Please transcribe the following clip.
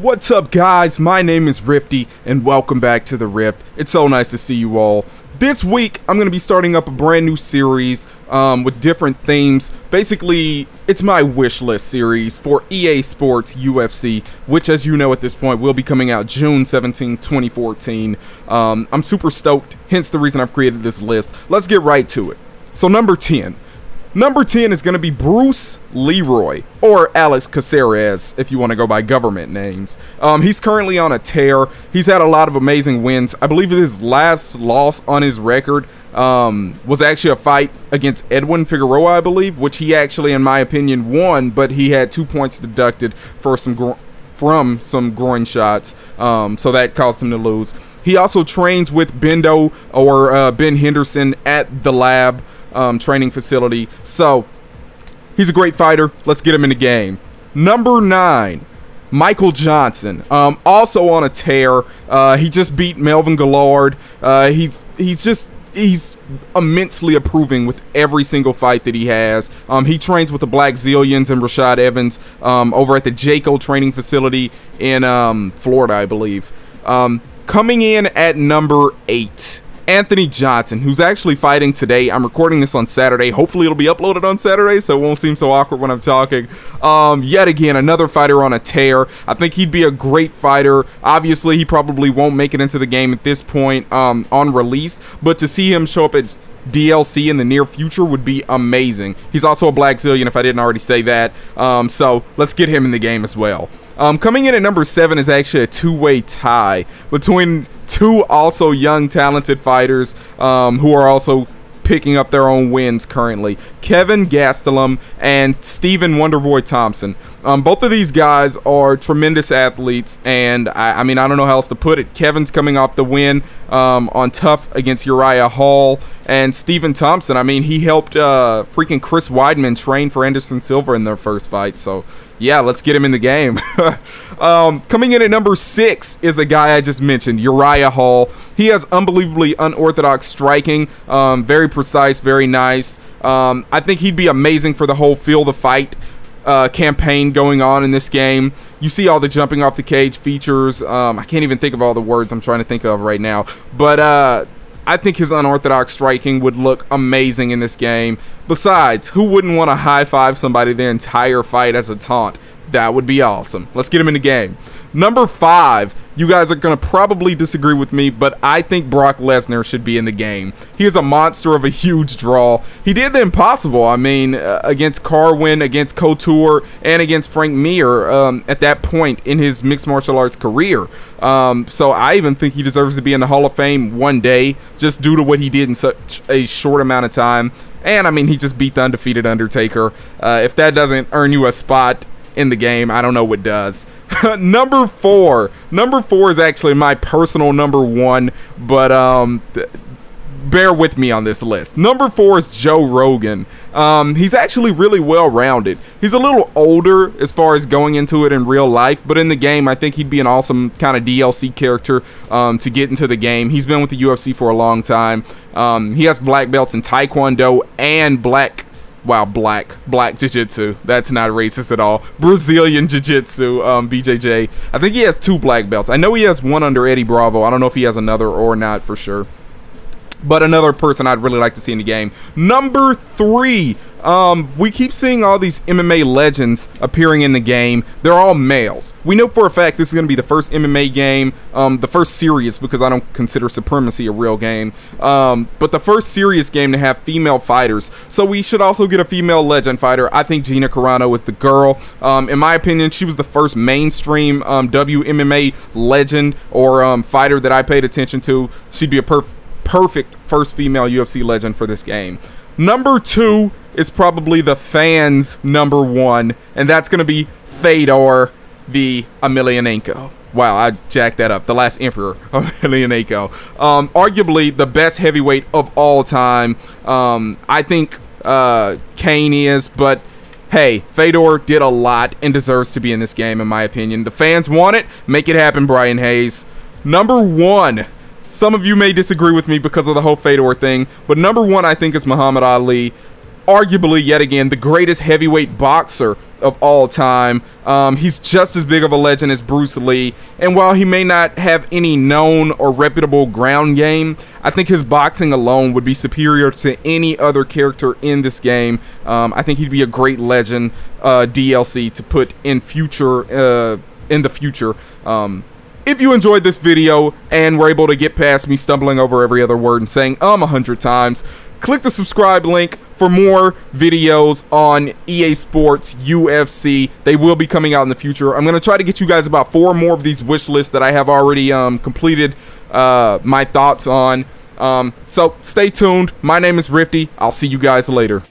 What's up, guys? My name is Rifty and welcome back to the Rift. It's so nice to see you all. This week I'm going to be starting up a brand new series with different themes. Basically, it's my wish list series for EA Sports UFC, which, as you know at this point, will be coming out June 17, 2014. I'm super stoked, hence the reason I've created this list. Let's get right to it. So number 10. Number 10 is going to be Bruce Leroy, or Alex Caceres, if you want to go by government names. He's currently on a tear. He's had a lot of amazing wins. I believe his last loss on his record was actually a fight against Edwin Figueroa, I believe, which he actually, in my opinion, won, but he had 2 points deducted for from some groin shots, so that caused him to lose. He also trains with Bendo, or Ben Henderson, at the lab training facility. So he's a great fighter. Let's get him in the game. Number 9, Michael Johnson, also on a tear. He just beat Melvin Gillard. He's immensely improving with every single fight that he has. He trains with the Black Zillions and Rashad Evans over at the Jayco training facility in Florida, I believe. Coming in at number 8, Anthony Johnson, who's actually fighting today. I'm recording this on Saturday. Hopefully it'll be uploaded on Saturday, so it won't seem so awkward when I'm talking. Yet again, another fighter on a tear. I think he'd be a great fighter. Obviously, he probably won't make it into the game at this point on release, but to see him show up at DLC in the near future would be amazing. He's also a Black Zillion, if I didn't already say that. So let's get him in the game as well. Coming in at number 7 is actually a two-way tie between two also young, talented fighters who are also picking up their own wins currently. Kevin Gastelum and Stephen Wonderboy Thompson. Both of these guys are tremendous athletes, and I mean, I don't know how else to put it. Kevin's coming off the win on Tough against Uriah Hall, and Stephen Thompson, I mean, he helped freaking Chris Weidman train for Anderson Silva in their first fight, so yeah, let's get him in the game. Coming in at number 6 is a guy I just mentioned, Uriah Hall. He has unbelievably unorthodox striking, very precise, very nice. I think he'd be amazing for the whole Feel the Fight campaign going on in this game. You see all the jumping off the cage features. I can't even think of all the words I'm trying to think of right now, but I think his unorthodox striking would look amazing in this game. Besides, who wouldn't want to high-five somebody the entire fight as a taunt? That would be awesome. Let's get him in the game. Number 5, you guys are going to probably disagree with me, but I think Brock Lesnar should be in the game. He is a monster of a huge draw. He did the impossible. I mean, against Carwin, against Couture, and against Frank Mir at that point in his mixed martial arts career. So I even think he deserves to be in the Hall of Fame one day, just due to what he did in such a short amount of time. And, I mean, he just beat the undefeated Undertaker. If that doesn't earn you a spot in the game, I don't know what does. Number 4 is actually my personal number 1, but bear with me on this list. Number 4 is Joe Rogan. He's actually really well-rounded. He's a little older as far as going into it in real life, but in the game I think he'd be an awesome kind of DLC character to get into the game. He's been with the UFC for a long time. He has black belts in Taekwondo and black jiu-jitsu. That's not racist at all. Brazilian jiu-jitsu, BJJ. I think he has 2 black belts. I know he has one under Eddie Bravo. I don't know if he has another or not for sure. But another person I'd really like to see in the game. Number 3. We keep seeing all these MMA legends appearing in the game. They're all males. We know for a fact this is going to be the first MMA game, the first serious, because I don't consider Supremacy a real game, but the first serious game to have female fighters. So we should also get a female legend fighter. I think Gina Carano is the girl. In my opinion, she was the first mainstream WMMA legend or fighter that I paid attention to. She'd be a perfect first female UFC legend for this game. Number 2 is probably the fans' number 1, and that's going to be Fedor the Emelianenko. Wow, I jacked that up. The last Emperor of Emelianenko. Arguably the best heavyweight of all time. I think Kane is, but hey, Fedor did a lot and deserves to be in this game, in my opinion. The fans want it. Make it happen, Brian Hayes. Number 1. Some of you may disagree with me because of the whole Fedor thing, but number 1 I think is Muhammad Ali. Arguably, yet again, the greatest heavyweight boxer of all time. He's just as big of a legend as Bruce Lee, and while he may not have any known or reputable ground game, I think his boxing alone would be superior to any other character in this game. I think he'd be a great legend DLC to put in the future. If you enjoyed this video and were able to get past me stumbling over every other word and saying 100 times, click the subscribe link for more videos on EA Sports UFC. They will be coming out in the future. I'm going to try to get you guys about 4 more of these wish lists that I have already completed my thoughts on. So stay tuned. My name is Rifty. I'll see you guys later.